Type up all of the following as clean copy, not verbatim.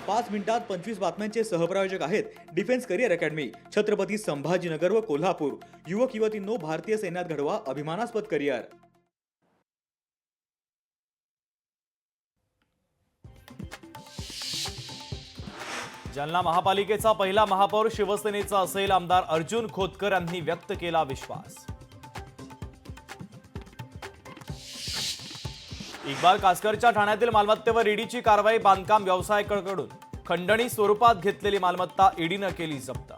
5 मिनिटात 25 बातम्यांचे सहप्रायोजक आहेत defence career academy, Chhatrapati Sambhajinagar व कोल्हापूर। युवक युवतींनो, भारतीय सैन्यात घडवा अभिमानास्पद करिअर। जालना महापालिकेचा पहिला महापौर शिवसेनेचा असेल, आमदार अर्जुन खोतकर यांनी व्यक्त केला विश्वास। इक्बाल कासकरच्या ठाण्यातील मालमत्तेवर ईडीची कारवाई, बांधकाम व्यावसायिकाकडून खंडणी स्वरूपात घेतलेली मालमत्ता ईडीनं केली जप्त।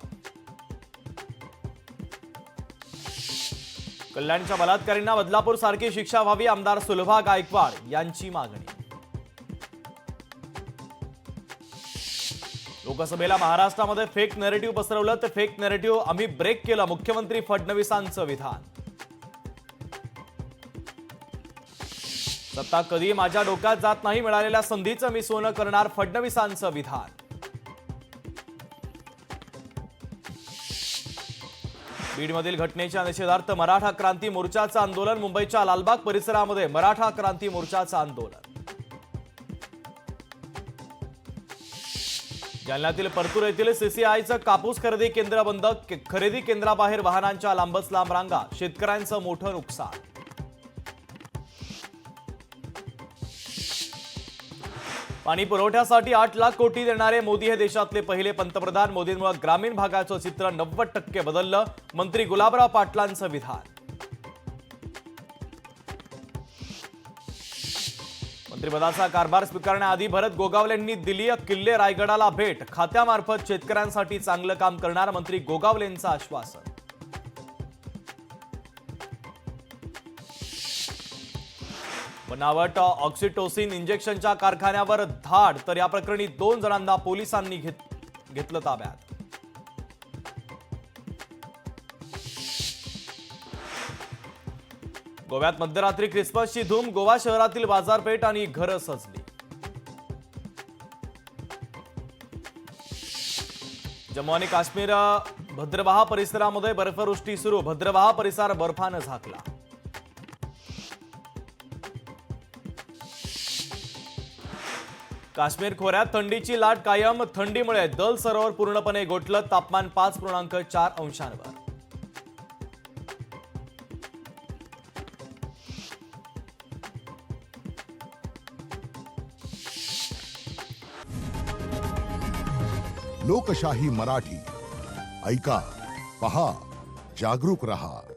कल्याणच्या बलात्कारींना बदलापूर सारखी शिक्षा व्हावी, आमदार सुलभा गायकवाड यांची मागणी। लोकसभेला महाराष्ट्रामध्ये फेक नॅरेटिव्ह पसरवलं तर फेक नॅरेटिव्ह आम्ही ब्रेक केलं, मुख्यमंत्री फडणवीसांचं विधान। सत्ता कधी माझ्या डोक्यात जात नाही, मिळालेल्या संधीचं मी सोनं करणार, फडणवीसांचं विधान। बीडमधील घटनेच्या निषेधार्थ मराठा क्रांती मोर्चाचं आंदोलन, मुंबईच्या लालबाग परिसरामध्ये मराठा क्रांती मोर्चाचं आंदोलन। जालन्यातील परतूर येथील सीसीआयचं कापूस खरेदी केंद्र बंद, खरेदी केंद्राबाहेर वाहनांच्या लांबच लांब रांगा, शेतकऱ्यांचं मोठं नुकसान। पाणी पुरवठ्यासाठी 8 लाख कोटी देणारे मोदी हे देशातले पहिले पंतप्रधान, मोदींमुळे ग्रामीण भागाचं चित्र 90% बदललं, मंत्री गुलाबराव पाटलांचं विधान। मंत्रिपदाचा कारभार स्वीकारण्याआधी भरत गोगावलेंनी दिली किल्ले रायगडाला भेट, खात्यामार्फत शेतकऱ्यांसाठी चांगलं काम करणार, मंत्री गोगावलेंचं आश्वासन। बनावट ऑक्सिटोसिन इंजेक्शनच्या कारखान्यावर धाड, तर या प्रकरणी 2 जणांना पोलिसांनी घेतलं ताब्यात। गोव्यात मध्यरात्री ख्रिसमसची धूम, गोवा शहरातील बाजारपेठ आणि घरं सजली। जम्मू आणि काश्मीर भद्रवाह परिसरामध्ये बर्फवृष्टी सुरू, भद्रवाह परिसर बर्फानं झाकला। काश्मीर खोऱ्यात थंडीची लाट कायम, थंडीमुळे दल सरोवर पूर्णपणे गोठलं, तापमान 5.4 अंशांवर। लोकशाही मराठी ऐका, पहा, जागरूक रहा।